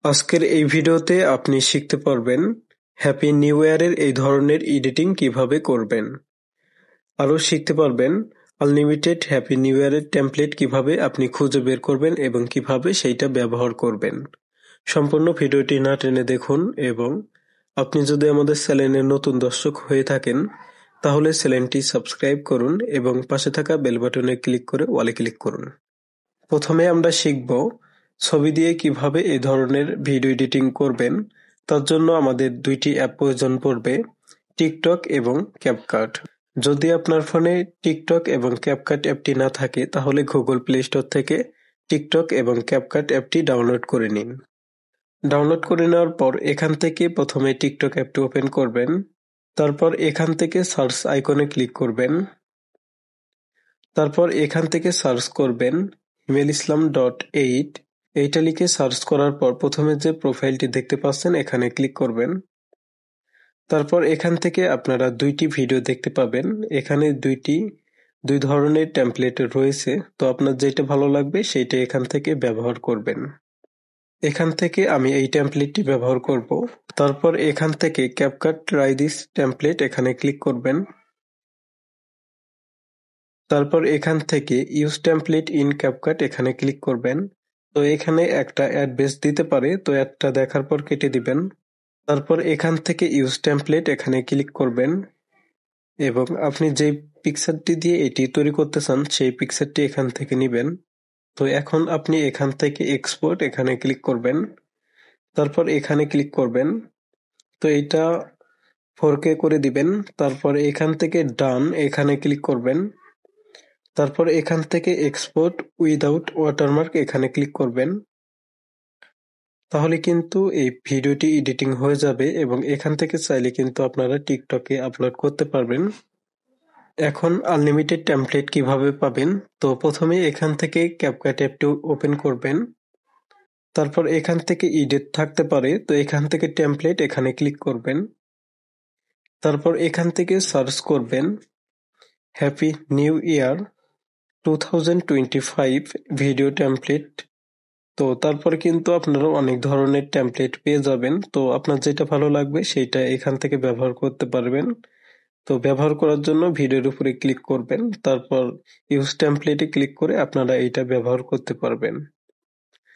আজকের এই ভিডিওতে আপনি শিখতে পারবেন হ্যাপি নিউ ইয়ারের এই ধরনের এডিটিং কিভাবে করবেন। আরও শিখতে পারবেন আনলিমিটেড হ্যাপি নিউ ইয়ারের টেমপ্লেট কিভাবে আপনি খুঁজে বের করবেন এবং কিভাবে সেইটা ব্যবহার করবেন। সম্পূর্ণ ভিডিওটি না টেনে দেখুন এবং আপনি যদি আমাদের চ্যানেলের নতুন দর্শক হয়ে থাকেন তাহলে চ্যানেলটি সাবস্ক্রাইব করুন এবং পাশে থাকা বেল বাটনে ক্লিক করে অলে ক্লিক করুন। প্রথমে আমরা শিখব ছবি দিয়ে কিভাবে এই ধরনের ভিডিও এডিটিং করবেন। তার জন্য আমাদের দুইটি অ্যাপ প্রয়োজন পড়বে, টিকটক এবং ক্যাপকাট। যদি আপনার ফোনে টিকটক এবং ক্যাপকাট অ্যাপটি না থাকে তাহলে গুগল প্লে স্টোর থেকে টিকটক এবং ক্যাপকাট অ্যাপটি ডাউনলোড করে নিন। ডাউনলোড করে নেওয়ার পর এখান থেকে প্রথমে টিকটক অ্যাপটি ওপেন করবেন। তারপর এখান থেকে সার্চ আইকনে ক্লিক করবেন। তারপর এখান থেকে সার্চ করবেন himelislam.8। এইটা লিখে সার্চ করার পর প্রথমে যে প্রোফাইলটি দেখতে পাচ্ছেন এখানে ক্লিক করবেন। তারপর এখান থেকে আপনারা দুইটি ভিডিও দেখতে পাবেন। এখানে দুই ধরনের টেমপ্লেট রয়েছে, তো আপনার যেটা ভালো লাগবে সেইটা এখান থেকে ব্যবহার করবেন। এখান থেকে আমি এই টেমপ্লেটটি ব্যবহার করব। তারপর এখান থেকে ক্যাপকাট ট্রাই দিস টেমপ্লেট এখানে ক্লিক করবেন। তারপর এখান থেকে ইউজ টেমপ্লেট ইন ক্যাপকাট এখানে ক্লিক করবেন। তো এখানে একটা অ্যাড্রেস দিতে পারে, তো অ্যাডটা দেখার পর কেটে দিবেন। তারপর এখান থেকে ইউজ টেমপ্লেট এখানে ক্লিক করবেন এবং আপনি যেই পিকচারটি দিয়ে এটি তৈরি করতে চান সেই পিকচারটি এখান থেকে নিবেন। তো এখন আপনি এখান থেকে এক্সপোর্ট এখানে ক্লিক করবেন। তারপর এখানে ক্লিক করবেন। তো এটা 4K করে দিবেন। তারপর এখান থেকে ডান এখানে ক্লিক করবেন। তারপর এখান থেকে এক্সপোর্ট উইদাউট ওয়াটারমার্ক এখানে ক্লিক করবেন। তাহলে কিন্তু এই ভিডিওটি এডিটিং হয়ে যাবে এবং এখান থেকে চাইলে কিন্তু আপনারা টিকটকে আপলোড করতে পারবেন। এখন আনলিমিটেড টেমপ্লেট কিভাবে পাবেন, তো প্রথমে এখান থেকে ক্যাপকাট অ্যাপটি ওপেন করবেন। তারপর এখান থেকে এডিট থাকতে পারে, তো এখান থেকে টেমপ্লেট এখানে ক্লিক করবেন। তারপর এখান থেকে সার্চ করবেন happy new year 2025 video template. তো তারপর কিন্তু আপনারা অনেক ধরনের টেমপ্লেট পেয়ে যাবেন। তো আপনার যেটা ভালো লাগবে সেইটা এখান থেকে ব্যবহার করতে পারবেন। তো ব্যবহার করার জন্য ভিডিওর উপরে ক্লিক করবেন। তারপর ইউজ টেমপ্লেটে ক্লিক করে আপনারা এইটা ব্যবহার করতে পারবেন।